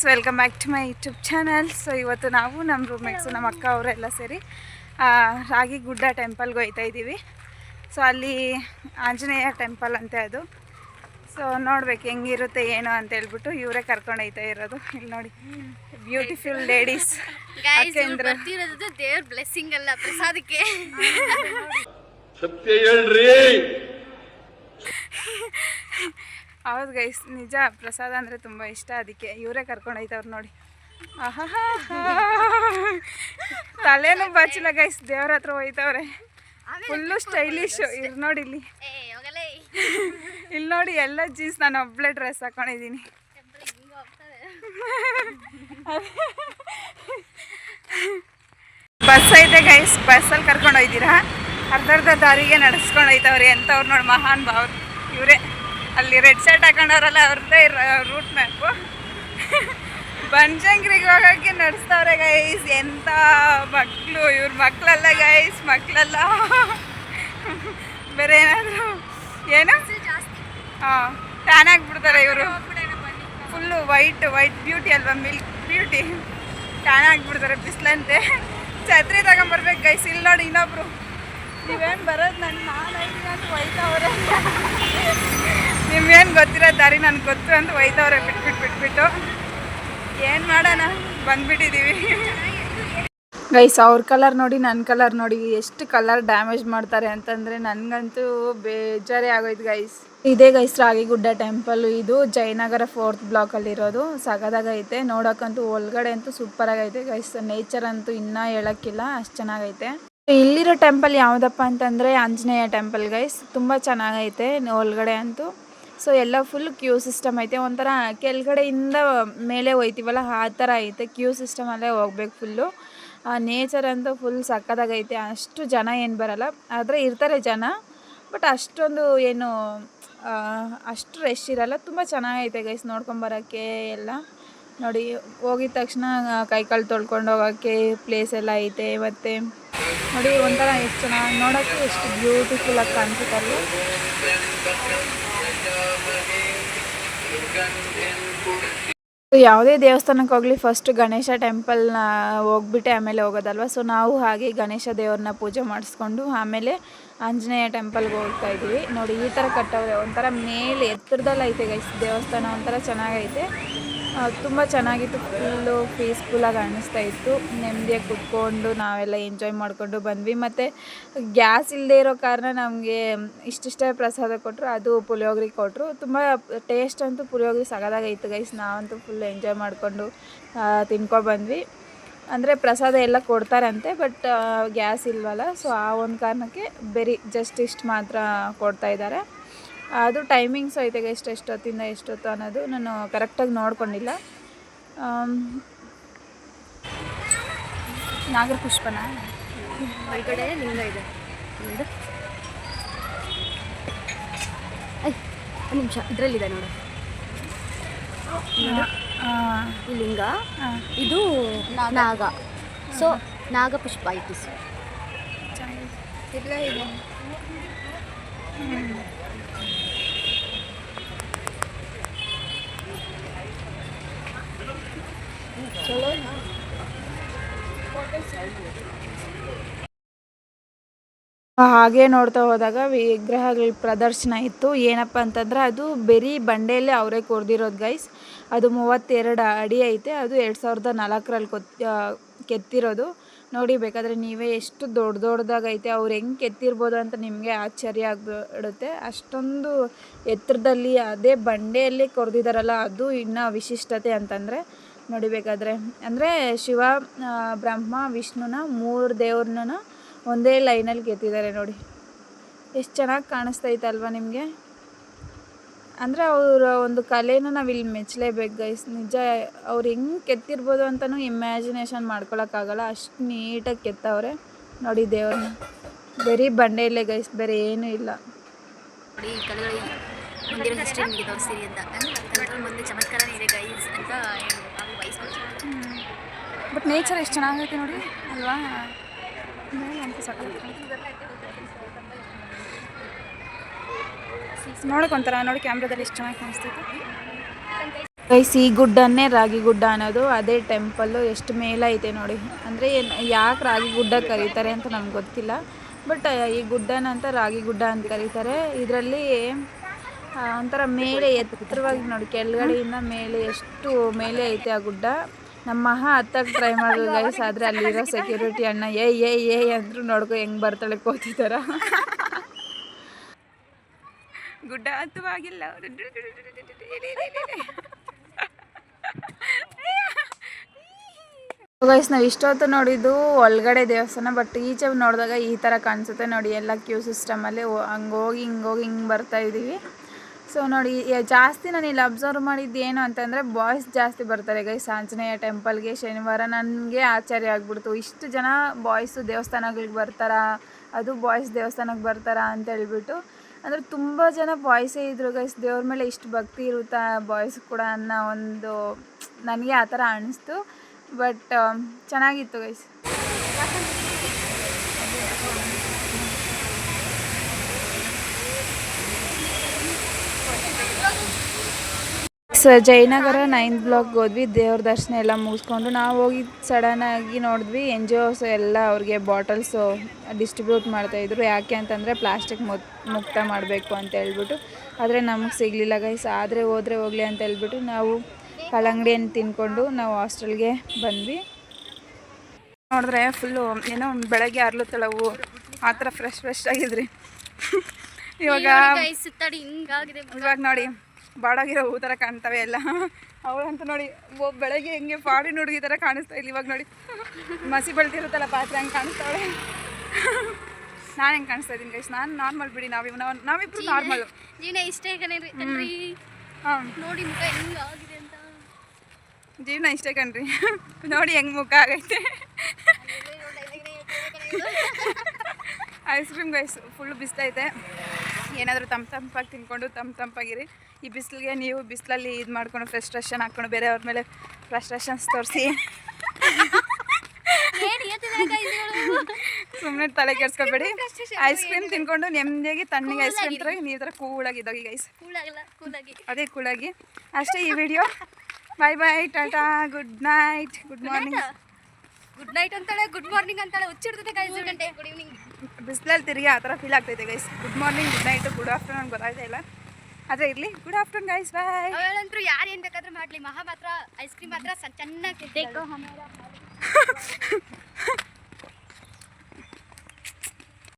Welcome back to my YouTube channel. So ಇವತ್ತು ನಾವು ನಮ್ಮ ರೂಮ್ಮೇಟ್ಸು ನಮ್ಮ ಅಕ್ಕ ಅವರೆಲ್ಲ ಸೇರಿ ರಾಗಿಗುಡ್ಡ ಟೆಂಪಲ್ಗೆ ಹೋಗ್ತಾ ಇದ್ದೀವಿ. ಸೊ ಅಲ್ಲಿ ಆಂಜನೇಯ ಟೆಂಪಲ್ ಅಂತೆ ಅದು. ಸೊ ನೋಡ್ಬೇಕು ಹೆಂಗಿರುತ್ತೆ ಏನು ಅಂತ ಹೇಳ್ಬಿಟ್ಟು ಇವರೇ ಕರ್ಕೊಂಡು ಹೋಗ್ತಾ ಇರೋದು. ಇಲ್ಲಿ ನೋಡಿ ಬ್ಯೂಟಿಫುಲ್ ಲೇಡೀಸ್. ದೇವ್ರ ಬ್ಲೆಸ್ಸಿಂಗ್ ಅಲ್ಲ, ಪ್ರಸಾದಕ್ಕೆ. ಸತ್ಯ ಹೇಳ್ರಿ. ಹೌದು ಗೈಸ್, ನಿಜ ಪ್ರಸಾದ ಅಂದರೆ ತುಂಬ ಇಷ್ಟ, ಅದಕ್ಕೆ ಇವರೇ ಕರ್ಕೊಂಡು ಹೋಯ್ತವ್ರು ನೋಡಿ. ತಲೆನೂ ಬಾಚಿಲ್ಲ ಗೈಸ್, ದೇವ್ರ ಹತ್ರ ಹೋಯ್ತವ್ರೆ. ಫುಲ್ಲು ಸ್ಟೈಲಿಶು. ಇಲ್ಲಿ ನೋಡಿ, ಇಲ್ಲಿ ನೋಡಿ ಎಲ್ಲ ಜೀನ್ಸ್, ನಾನು ಒಬ್ಬಳೇ ಡ್ರೆಸ್ ಹಾಕೊಂಡಿದ್ದೀನಿ. ಬಸ್ ಐತೆ ಗೈಸ್, ಬಸ್ಸಲ್ಲಿ ಕರ್ಕೊಂಡು ಹೋಯ್ತೀರಾ. ಅರ್ಧ ದಾರಿಗೆ ನಡೆಸ್ಕೊಂಡು ಹೋಯ್ತವ್ರಿ ಎಂಥವ್ರು ನೋಡಿ, ಮಹಾನ್ ಭಾವರು ಇವರೇ. ಅಲ್ಲಿ ರೆಡ್ ಶರ್ಟ್ ಹಾಕೊಂಡವ್ರಲ್ಲ, ಅವ್ರದ್ದೇ ರೂಟ್ ಮ್ಯಾಪು. ಬನಶಂಕರಿಗೆ ಹೋಗೋಕ್ಕೆ ನಡೆಸ್ತವ್ರೆ ಗೈಸ್. ಎಂಥ ಮಕ್ಕಳು ಇವ್ರ ಮಕ್ಕಳಲ್ಲ ಗೈಸ್, ಮಕ್ಕಳಲ್ಲ, ಬೇರೆ ಏನಾದರೂ ಏನು ಹಾಂ ಟ್ಯಾನ್ ಆಗಿಬಿಡ್ತಾರೆ ಇವರು. ಫುಲ್ಲು ವೈಟ್ ಬ್ಯೂಟಿ ಅಲ್ವಾ, ಮಿಲ್ಕ್ ಬ್ಯೂಟಿ. ಟ್ಯಾನ್ ಆಗಿಬಿಡ್ತಾರೆ ಬಿಸಿಲಂತೆ. ಛತ್ರಿ ತಗೊಂಬರ್ಬೇಕು ಗೈಸ್. ಇಲ್ಲಿ ನೋಡಿ ಇನ್ನೊಬ್ರು, ನೀವೇನು ಬರೋದು ನಾನು ಐದು ಅಂತ ಒಯ್ತವ್ರೆ. ನಿಮ್ಗೇನು ಗೊತ್ತಿರೋ ದಾರಿ ನನಗೆ ಗೊತ್ತು ಅಂತ ಒಯ್ತವ್ರೆ ಬಿಟ್ಬಿಟ್ಟು. ಏನು ಮಾಡೋಣ, ಬಂದ್ಬಿಟ್ಟಿದ್ದೀವಿ ಗೈಸ್. ಅವ್ರ ಕಲರ್ ನೋಡಿ, ನನ್ನ ಕಲರ್ ನೋಡಿ, ಎಷ್ಟು ಕಲರ್ ಡ್ಯಾಮೇಜ್ ಮಾಡ್ತಾರೆ ಅಂತಂದರೆ ನನಗಂತೂ ಬೇಜಾರೇ ಆಗೋಯ್ತು ಗೈಸ್. ಇದೇ ಗೈಸ್ ರಾಗಿಗುಡ್ಡ ಟೆಂಪಲ್ಲು. ಇದು ಜಯನಗರ 4th ಬ್ಲಾಕಲ್ಲಿರೋದು. ಸಗದಾಗೈತೆ ನೋಡೋಕ್ಕಂತೂ. ಒಳಗಡೆ ಅಂತೂ ಸೂಪರಾಗೈತೆ ಗೈಸ್. ನೇಚರ್ ಅಂತೂ ಇನ್ನೂ ಹೇಳೋಕ್ಕಿಲ್ಲ, ಅಷ್ಟು ಚೆನ್ನಾಗೈತೆ. ಇಲ್ಲಿರೋ ಟೆಂಪಲ್ ಯಾವುದಪ್ಪ ಅಂತಂದರೆ ಆಂಜನೇಯ ಟೆಂಪಲ್ ಗೈಸ್. ತುಂಬ ಚೆನ್ನಾಗೈತೆ ಒಳಗಡೆ ಅಂತೂ. ಸೊ ಎಲ್ಲ ಫುಲ್ ಕ್ಯೂ ಸಿಸ್ಟಮ್ ಐತೆ. ಒಂಥರ ಕೆಳಗಡೆಯಿಂದ ಮೇಲೆ ಹೋಯ್ತೀವಲ್ಲ ಆ ಥರ ಐತೆ. ಕ್ಯೂ ಸಿಸ್ಟಮಲ್ಲೇ ಹೋಗ್ಬೇಕು ಫುಲ್ಲು. ನೇಚರ್ ಅಂತೂ ಫುಲ್ ಸಕ್ಕದಾಗೈತೆ. ಅಷ್ಟು ಜನ ಏನು ಬರಲ್ಲ, ಆದರೆ ಇರ್ತಾರೆ ಜನ, ಬಟ್ ಅಷ್ಟೊಂದು ಏನು ಅಷ್ಟು ರಶ್ ಇರಲ್ಲ. ತುಂಬ ಚೆನ್ನಾಗೈತೆ ಗೈಸ್ ನೋಡ್ಕೊಂಬರೋಕ್ಕೆ ಎಲ್ಲ. ನೋಡಿ ಹೋಗಿದ ತಕ್ಷಣ ಕೈಕಾಲು ತೊಳ್ಕೊಂಡು ಹೋಗೋಕ್ಕೆ ಪ್ಲೇಸ್ ಎಲ್ಲ ಐತೆ. ಮತ್ತು ನೋಡಿ ಒಂಥರ ಎಷ್ಟು ಚೆನ್ನಾಗಿ ನೋಡೋಕ್ಕೆ ಎಷ್ಟು ಬ್ಯೂಟಿಫುಲ್ಲಾಗಿ ಕಾಣಿಸುತ್ತಲ್ಲ. ಯಾವುದೇ ದೇವಸ್ಥಾನಕ್ಕೆ ಹೋಗಲಿ ಫಸ್ಟ್ ಗಣೇಶ ಟೆಂಪಲ್ನ ಹೋಗ್ಬಿಟ್ಟೆ ಆಮೇಲೆ ಹೋಗೋದಲ್ವ. ಸೊ ನಾವು ಹಾಗೆ ಗಣೇಶ ದೇವ್ರನ್ನ ಪೂಜೆ ಮಾಡಿಸ್ಕೊಂಡು ಆಮೇಲೆ ಆಂಜನೇಯ ಟೆಂಪಲ್ಗೆ ಹೋಗ್ತಾ ಇದ್ದೀವಿ. ನೋಡಿ ಈ ಥರ ಕಟ್ಟವ್ರೆ, ಒಂಥರ ಮೇಲೆ ಎತ್ತರದಲ್ಲಿ ಐತೆ ಗೈಸ್ ದೇವಸ್ಥಾನ. ಒಂಥರ ಚೆನ್ನಾಗೈತೆ, ತುಂಬ ಚೆನ್ನಾಗಿತ್ತು. ಫುಲ್ಲು ಪೀಸ್ಫುಲ್ಲಾಗಿ ಅನ್ನಿಸ್ತಾ ಇತ್ತು. ನೆಮ್ಮದಿಯಾಗಿ ಕುತ್ಕೊಂಡು ನಾವೆಲ್ಲ ಎಂಜಾಯ್ ಮಾಡಿಕೊಂಡು ಬಂದ್ವಿ. ಮತ್ತು ಗ್ಯಾಸ್ ಇಲ್ಲದೆ ಇರೋ ಕಾರಣ ನಮಗೆ ಇಷ್ಟಿಷ್ಟೇ ಪ್ರಸಾದ ಕೊಟ್ಟರು. ಅದು ಪುಳಿಯೋಗರೆ ಕೊಟ್ಟರು. ತುಂಬ ಟೇಸ್ಟ್ ಅಂತೂ ಪುಳಿಯೋಗರೆ ಸಗದಾಗೈತು ಗೈಸ್. ನಾವಂತೂ ಫುಲ್ ಎಂಜಾಯ್ ಮಾಡಿಕೊಂಡು ತಿನ್ಕೊಬಂದ್ವಿ. ಅಂದರೆ ಪ್ರಸಾದ ಎಲ್ಲ ಕೊಡ್ತಾರಂತೆ, ಬಟ್ ಗ್ಯಾಸ್ ಇಲ್ವಲ್ಲ. ಸೊ ಆ ಒಂದು ಕಾರಣಕ್ಕೆ ಬರೀ ಜಸ್ಟ್ ಇಷ್ಟು ಮಾತ್ರ ಕೊಡ್ತಾಯಿದ್ದಾರೆ. ಅದು ಟೈಮಿಂಗ್ಸ್ ಐತೆ ಎಷ್ಟೊತ್ತಿಂದ ಎಷ್ಟೊತ್ತು ಅನ್ನೋದು ನಾನು ಕರೆಕ್ಟಾಗಿ ನೋಡ್ಕೊಂಡಿಲ್ಲ. ನಾಗರ ಪುಷ್ಪನ ಒಳಗಡೆ ಲಿಂಗ ಇದೆ. ಒಂದು ನಿಮಿಷ, ಇದರಲ್ಲಿದೆ ನೋಡು ಈ ಲಿಂಗ. ಇದು ನಾಗ. ಸೊ ನಾಗ ಪುಷ್ಪ ಐತಿ. ಇಲ್ಲ ಇದೆ. ಹಾಗೆ ನೋಡ್ತಾ ಹೋದಾಗ ವಿಗ್ರಹಗಳ ಪ್ರದರ್ಶನ ಇತ್ತು. ಏನಪ್ಪ ಅಂತಂದ್ರೆ ಅದು ಬರೀ ಬಂಡೆಯಲ್ಲೇ ಅವರೇ ಕೊರ್ದಿರೋದು ಗೈಸ್. ಅದು 32 ಅಡಿ ಐತೆ. ಅದು 2004ರಲ್ಲಿ ಕೆತ್ತಿರೋದು. ನೋಡಿ ಬೇಕಾದರೆ ನೀವೇ ಎಷ್ಟು ದೊಡ್ಡದಾಗೈತೆ. ಅವ್ರು ಹೆಂಗೆ ಕೆತ್ತಿರ್ಬೋದು ಅಂತ ನಿಮಗೆ ಆಶ್ಚರ್ಯ ಆಗಿಬಿಡುತ್ತೆ. ಅಷ್ಟೊಂದು ಎತ್ತರದಲ್ಲಿ ಅದೇ ಬಂಡೆಯಲ್ಲೇ ಕೊರೆದಿದ್ದಾರಲ್ಲ, ಅದು ಇನ್ನೂ ವಿಶಿಷ್ಟತೆ ಅಂತಂದರೆ ನೋಡಿ ಬೇಕಾದರೆ. ಅಂದರೆ ಶಿವ, ಬ್ರಹ್ಮ, ವಿಷ್ಣುನ 3 ದೇವ್ರನ್ನ ಒಂದೇ ಲೈನಲ್ಲಿ ಕೆತ್ತಿದ್ದಾರೆ ನೋಡಿ. ಎಷ್ಟು ಚೆನ್ನಾಗಿ ಕಾಣಿಸ್ತೈತಲ್ವ ನಿಮಗೆ. ಅಂದರೆ ಅವರ ಒಂದು ಕಲೆನ ನಾವಿಲ್ಲಿ ಮೆಚ್ಚಲೇಬೇಕು ಗೈಸ್. ನಿಜ ಅವ್ರು ಹೆಂಗೆ ಕೆತ್ತಿರ್ಬೋದು ಅಂತಲೂ ಇಮ್ಯಾಜಿನೇಷನ್ ಮಾಡ್ಕೊಳಕ್ಕಾಗಲ್ಲ, ಅಷ್ಟು ನೀಟಾಗಿ ಕೆತ್ತವ್ರೆ ನೋಡಿ ದೇವ್ರನ್ನ. ಬರೀ ಬಂಡೆಯಲ್ಲೇ ಗೈಸ್, ಬೇರೆ ಏನೂ ಇಲ್ಲ. ಬಟ್ ನೇಚರ್ ಎಷ್ಟು ಚೆನ್ನಾಗೈತೆ ನೋಡಿ ಅಲ್ವಾ. ನೋಡೋಕೆ ಒಂಥರ ನೋಡಿ ಕ್ಯಾಮ್ರಾದಲ್ಲಿ ಎಷ್ಟು ಚೆನ್ನಾಗಿ ಕಾಣಿಸ್ತೈತೆ. ಗೈಸ್ ಈ ಗುಡ್ಡನ್ನೇ ರಾಗಿ ಗುಡ್ಡ ಅನ್ನೋದು, ಅದೇ ಟೆಂಪಲ್ಲು ಎಷ್ಟು ಮೇಲೈತೆ ನೋಡಿ. ಅಂದರೆ ಯಾಕೆ ರಾಗಿ ಗುಡ್ಡ ಕರೀತಾರೆ ಅಂತ ನಮ್ಗೆ ಗೊತ್ತಿಲ್ಲ, ಬಟ್ ಈ ಗುಡ್ಡನಂತ ರಾಗಿ ಗುಡ್ಡ ಅಂತ ಕರೀತಾರೆ. ಇದರಲ್ಲಿ ಒಂಥರ ಮೇಲೆ ಎತ್ತರವಾಗಿ ನೋಡಿ, ಕೆಳಗಡೆಯಿಂದ ಮೇಲೆ ಎಷ್ಟು ಮೇಲೆ ಐತೆ ಆ ಗುಡ್ಡ. ನಮ್ಮ ಮಹಾ ಹತ್ತಕ್ಕೆ ಟ್ರೈ ಮಾಡಿದ್ರು ಗೈಸ್, ಆದರೆ ಅಲ್ಲಿರೋ ಸೆಕ್ಯೂರಿಟಿ ಅಣ್ಣ ಏಯ್ ಅಂದ್ರು ನೋಡ್ಕೊ ಹೆಂಗೆ ಬರ್ತಾಳೆ ಕೋತಿತರ. ಗುಡ್ಡ ಹತ್ತವಾಗಿಲ್ಲ ಗೈಸ್. ನಾವು ಇಷ್ಟೊತ್ತು ನೋಡಿದ್ದು ಒಳಗಡೆ ದೇವಸ್ಥಾನ, ಬಟ್ ಈಚೆ ನೋಡಿದಾಗ ಈ ಥರ ಕಾಣಿಸುತ್ತೆ ನೋಡಿ. ಎಲ್ಲ ಕ್ಯೂ ಸಿಸ್ಟಮಲ್ಲಿ ಹಂಗೋಗಿ ಹಿಂಗೆ ಬರ್ತಾ ಇದ್ದೀವಿ. ಸೊ ನೋಡಿ, ಜಾಸ್ತಿ ನಾನು ಇಲ್ಲಿ ಅಬ್ಸರ್ವ್ ಮಾಡಿದ್ದು ಏನು ಅಂತಂದರೆ ಬಾಯ್ಸ್ ಜಾಸ್ತಿ ಬರ್ತಾರೆ ಗೈಸ್ ಆಂಜನೇಯ ಟೆಂಪಲ್ಗೆ ಶನಿವಾರ. ನನಗೆ ಆಶ್ಚರ್ಯ ಆಗ್ಬಿಡ್ತು, ಇಷ್ಟು ಜನ ಬಾಯ್ಸು ದೇವಸ್ಥಾನಗಳಿಗೆ ಬರ್ತಾರಾ, ಅದು ಬಾಯ್ಸ್ ದೇವಸ್ಥಾನಕ್ಕೆ ಬರ್ತಾರಾ ಅಂತ ಹೇಳ್ಬಿಟ್ಟು. ಅಂದರೆ ತುಂಬ ಜನ ಬಾಯ್ಸೇ ಇದ್ದರು ಗೈಸ್. ದೇವ್ರ ಮೇಲೆ ಇಷ್ಟು ಭಕ್ತಿ ಇರುತ್ತಾ ಬಾಯ್ಸ್ ಕೂಡ ಅನ್ನೋ ಒಂದು ನನಗೆ ಆ ಥರ ಅನ್ನಿಸ್ತು. ಬಟ್ ಚೆನ್ನಾಗಿತ್ತು ಗೈಸ್. ಜಯನಗರ 9th ಬ್ಲಾಕ್ಗೆ ಹೋದ್ವಿ. ದೇವ್ರ ದರ್ಶನ ಎಲ್ಲ ಮುಗಿಸ್ಕೊಂಡು ನಾವು ಹೋಗಿ ಸಡನ್ನಾಗಿ ನೋಡಿದ್ವಿ NGOs ಎಲ್ಲ ಅವ್ರಿಗೆ ಬಾಟಲ್ಸು ಡಿಸ್ಟ್ರಿಬ್ಯೂಟ್ ಮಾಡ್ತಾಯಿದ್ರು. ಯಾಕೆ ಅಂತಂದರೆ ಪ್ಲಾಸ್ಟಿಕ್ ಮುಕ್ತ ಮಾಡಬೇಕು ಅಂತ ಹೇಳ್ಬಿಟ್ಟು. ಆದರೆ ನಮಗೆ ಸಿಗಲಿಲ್ಲ ಗೈಸ್. ಆದರೆ ಹೋದರೆ ಹೋಗಲಿ ಅಂತ ಹೇಳ್ಬಿಟ್ಟು ನಾವು ಕಲ್ಲಂಗಡಿಯನ್ನು ತಿಂದ್ಕೊಂಡು ನಾವು ಹಾಸ್ಟೆಲ್ಗೆ ಬಂದ್ವಿ. ನೋಡಿದ್ರೆ ಫುಲ್ಲು ಏನೋ ಬೆಳಗ್ಗೆ ಅರ್ಲುತ್ತಲ್ಲ ಹೂವು ಆ ಥರ ಫ್ರೆಶ್ ಆಗಿದ್ರಿ. ಇವಾಗ ನೋಡಿ ಬಾಡಾಗಿರೋ ಹೂ ಥರ ಕಾಣ್ತವೆ ಎಲ್ಲ. ಅವಳಂತ ನೋಡಿ ಬೆಳಗ್ಗೆ ಹೆಂಗೆ ಫಾರಿನ್ ಹುಡುಗಿ ಥರ ಕಾಣಿಸ್ತಾ ಇಲ್ಲ. ಇವಾಗ ನೋಡಿ ಮಸಿ ಬೆಳ್ತಿರುತ್ತಲ್ಲ ಪಾತ್ರೆ ಹಂಗೆ ಕಾಣಿಸ್ತಾವಳೆ. ನಾನು ಹೆಂಗೆ ಕಾಣಿಸ್ತಾ ಇದ್ದೀನಿ ಗೈಸ್? ನಾನು ನಾರ್ಮಲ್ ಬಿಡಿ, ನಾವಿಬ್ರು ನಾರ್ಮಲ್. ಹಾಂ ನೋಡಿ ಮುಖ ಹೆಂಗಾಗಿದೆ ಅಂತ. ಜೀವನ ಇಷ್ಟೇ ಕಣ್ರಿ. ನೋಡಿ ಹೆಂಗೆ ಮುಖ ಆಗೈತೆ. ಐಸ್ ಕ್ರೀಮ್ ಗೈಸ್ ಫುಲ್ ಬಿಸ್ತೈತೆ. ಏನಾದರೂ ತಂಪಾಗಿ ತಿನ್ಕೊಂಡು ತಂಪಾಗಿರಿ. ಈ ಬಿಸಿಲಿಗೆ ನೀವು ಬಿಸಿಲಲ್ಲಿ ಇದು ಮಾಡ್ಕೊಂಡು ಫ್ರಸ್ಟ್ರೇಷನ್ ಹಾಕ್ಕೊಂಡು ಬೇರೆಯವ್ರ ಮೇಲೆ ಫ್ರಸ್ಟ್ರೇಷನ್ಸ್ ತೋರಿಸಿ ಸುಮ್ಮನೆ ತಲೆ ಕೆಡ್ಸ್ಕೊಬೇಡಿ. ಐಸ್ ಕ್ರೀಮ್ ತಿನ್ಕೊಂಡು ನೆಮ್ಮದಿಯಾಗಿ ತಣ್ಣಗೆ ಐಸ್ ಕ್ರೀಮ್ ಥರ ನೀವು ಥರ ಕೂಲಾಗಿದ್ದಾಗಿ ಗೈಸ್. ಅದೇ ಕೂಲಾಗಿ ಅಷ್ಟೇ ಈ video. Bye tata, good night, good morning. Good night ಅಂತಾಳೆ, ಗುಡ್ ಮಾರ್ನಿಂಗ್ ಅಂತಾಳೆ. ಹುಚ್ಚಿಡ್ತದೆ ಗೈಸ್. ಗಂಟೆ ಗುಡ್ ಈವ್ನಿಂಗ್. ಬಿಸಿಲಲ್ಲಿ ತಿರುಗಿ ಆ ಥರ ಫೀಲ್ ಆಗ್ತೈತೆ guys. Good morning, good night, good afternoon ಗೊತ್ತಾಗ್ತಾ ಇಲ್ಲ. ಆದರೆ ಇರಲಿ, ಗುಡ್ ಆಫ್ಟರ್ನೂನ್ ಗೈಸ್, ಬಾಯ್. ಅವಳಂತೂ ಯಾರು ಏನು ಬೇಕಾದ್ರೂ ಮಾಡಲಿ, ಮಹಾ ಮಾತ್ರ ಐಸ್ ಕ್ರೀಮ್ ಮಾತ್ರ ಚೆನ್ನಾಗಿ